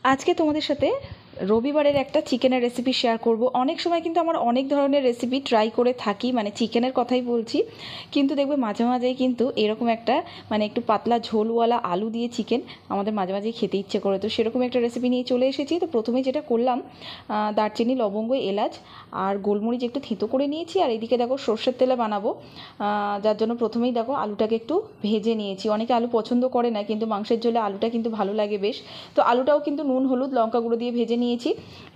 আজকে তোমাদের সাথে রবিবারের একটা চিকেনের রেসিপি শেয়ার করব। অনেক সময় কিন্তু আমার অনেক ধরনের রেসিপি ট্রাই করে থাকি, মানে চিকেনের কথাই বলছি, কিন্তু দেখবে মাঝে মাঝেই কিন্তু এরকম একটা মানে একটু পাতলা ঝোলওয়ালা আলু দিয়ে চিকেন আমাদের মাঝে মাঝেই খেতে ইচ্ছে করে। তো সেরকম একটা রেসিপি নিয়ে চলে এসেছি। তো প্রথমেই যেটা করলাম, দারচিনি, লবঙ্গ, এলাচ আর গোলমরিচ একটু থেঁতো করে নিয়েছি। আর এদিকে দেখো সর্ষের তেলে বানাবো, যার জন্য প্রথমেই দেখো আলুটাকে একটু ভেজে নিয়েছি। অনেকে আলু পছন্দ করে না, কিন্তু মাংসের ঝোলে আলুটা কিন্তু ভালো লাগে বেশ। তো আলুটাও কিন্তু নুন, হলুদ, লঙ্কা গুঁড়ো দিয়ে ভেজে নিয়েছি।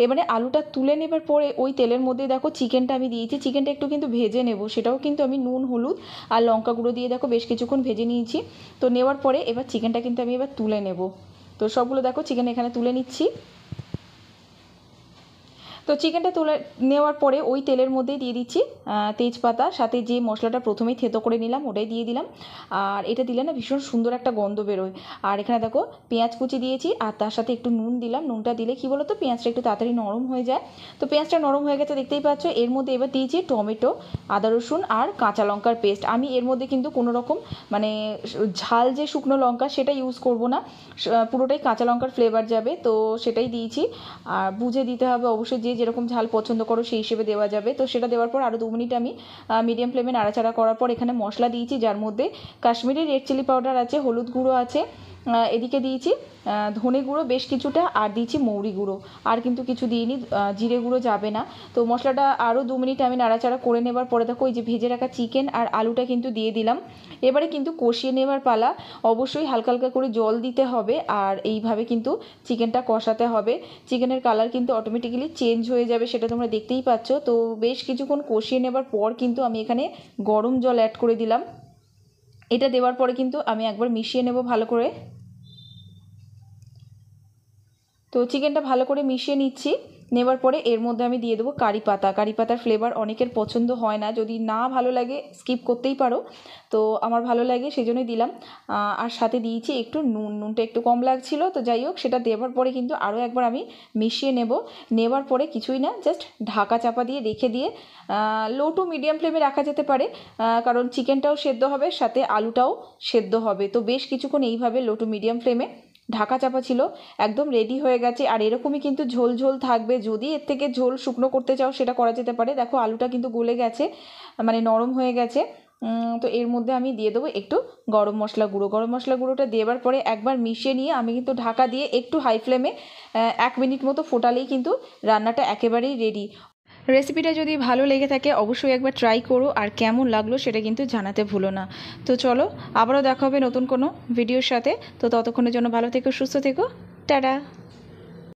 এবারে আলুটা তুলে নেবার পরে ওই তেলের মধ্যে দেখো চিকেনটা আমি দিয়েছি। চিকেনটা একটু কিন্তু ভেজে নেব, সেটাও কিন্তু আমি নুন, হলুদ আর লঙ্কা গুঁড়ো দিয়ে দেখো বেশ কিছুক্ষণ ভেজে নিয়েছি। তো নেওয়ার পরে এবার চিকেনটা কিন্তু আমি এবার তুলে নেব। তো সবগুলো দেখো চিকেন এখানে তুলে নিচ্ছি। তো চিকেনটা তুলে নেওয়ার পরে ওই তেলের মধ্যেই দিয়ে দিচ্ছি তেজপাতা, সাথে যে মশলাটা প্রথমেই থেতো করে নিলাম ওটাই দিয়ে দিলাম। আর এটা দিলে না ভীষণ সুন্দর একটা গন্ধ বেরোয়। আর এখানে দেখো পেঁয়াজ কুচি দিয়েছি, আর তার সাথে একটু নুন দিলাম। নুনটা দিলে কী বলো তো, পেঁয়াজটা একটু তাড়াতাড়ি নরম হয়ে যায়। তো পেঁয়াজটা নরম হয়ে গেছে দেখতেই পাচ্ছ। এর মধ্যে এবার দিয়েছি টমেটো, আদা রসুন আর কাঁচা লঙ্কার পেস্ট। আমি এর মধ্যে কিন্তু কোনো রকম মানে ঝাল যে শুকনো লঙ্কা সেটা ইউজ করব না, পুরোটাই কাঁচা লঙ্কার ফ্লেভার যাবে, তো সেটাই দিয়েছি। আর বুঝে দিতে হবে অবশ্যই, যে যেরকম ঝাল পছন্দ করো সেই হিসেবে দেওয়া যাবে। তো সেটা দেওয়ার পর আরও 2 মিনিট আমি মিডিয়াম ফ্লেমে নাড়াচাড়া করার পর এখানে মশলা দিয়েছি, যার মধ্যে কাশ্মীরি রেড চিলি পাউডার আছে, হলুদ গুঁড়ো আছে, এদিকে দিয়েছি ধনে গুঁড়ো বেশ কিছুটা, আর দিয়েছি মৌরি গুঁড়ো। আর কিন্তু কিছু দিইনি, জিরে গুঁড়ো যাবে না। তো মশলাটা আরও 2 মিনিট আমি নাড়াচাড়া করে নেবার পরে দেখো ওই যে ভেজে রাখা চিকেন আর আলুটা কিন্তু দিয়ে দিলাম। এবারে কিন্তু কষিয়ে নেবার পালা। অবশ্যই হালকা হালকা করে জল দিতে হবে, আর এইভাবে কিন্তু চিকেনটা কষাতে হবে। চিকেনের কালার কিন্তু অটোমেটিক্যালি চেঞ্জ হয়ে যাবে, সেটা তোমরা দেখতেই পাচ্ছ। তো বেশ কিছুক্ষণ কষিয়ে নেবার পর কিন্তু আমি এখানে গরম জল অ্যাড করে দিলাম। এটা দেওয়ার পরে কিন্তু আমি একবার মিশিয়ে নেব ভালো করে। তো চিকেনটা ভালো করে মিশিয়ে নিচ্ছি। নেবার পরে এর মধ্যে আমি দিয়ে দেবো কারি পাতা। কারি পাতার ফ্লেভার অনেকের পছন্দ হয় না, যদি না ভালো লাগে স্কিপ করতেই পারো। তো আমার ভালো লাগে সেই জন্যই দিলাম। আর সাথে দিয়েছি একটু নুন। নুনটা একটু কম লাগছিল, তো যাই হোক সেটা দেওয়ার পরে কিন্তু আরও একবার আমি মিশিয়ে নেব। নেবার পরে কিছুই না, জাস্ট ঢাকা চাপা দিয়ে রেখে দিয়ে লো টু মিডিয়াম ফ্লেমে রাখা যেতে পারে, কারণ চিকেনটাও সেদ্ধ হবে, সাথে আলুটাও সেদ্ধ হবে। তো বেশ কিছুক্ষণ এইভাবে লো টু মিডিয়াম ফ্লেমে ঢাকা চাপা ছিল। একদম রেডি হয়ে গেছে। আর এরকমই কিন্তু ঝোল ঝোল থাকবে। যদি এর থেকে ঝোল শুকনো করতে চাও সেটা করা যেতে পারে। দেখো আলুটা কিন্তু গলে গেছে, মানে নরম হয়ে গেছে। তো এর মধ্যে আমি দিয়ে দেবো একটু গরম মশলা গুঁড়ো। গরম মশলা গুঁড়োটা দেওয়ার পরে একবার মিশিয়ে নিয়ে আমি কিন্তু ঢাকা দিয়ে একটু হাই ফ্লেমে 1 মিনিট মতো ফোটালেই কিন্তু রান্নাটা একেবারেই রেডি। রেসিপিটা যদি ভালো লেগে থাকে অবশ্যই একবার ট্রাই করো, আর কেমন লাগলো সেটা কিন্তু জানাতে ভুলো না। তো চলো, আবারও দেখা হবে নতুন কোনো ভিডিওর সাথে। তো ততক্ষণের জন্য ভালো থেকো, সুস্থ থেকো, টাটা।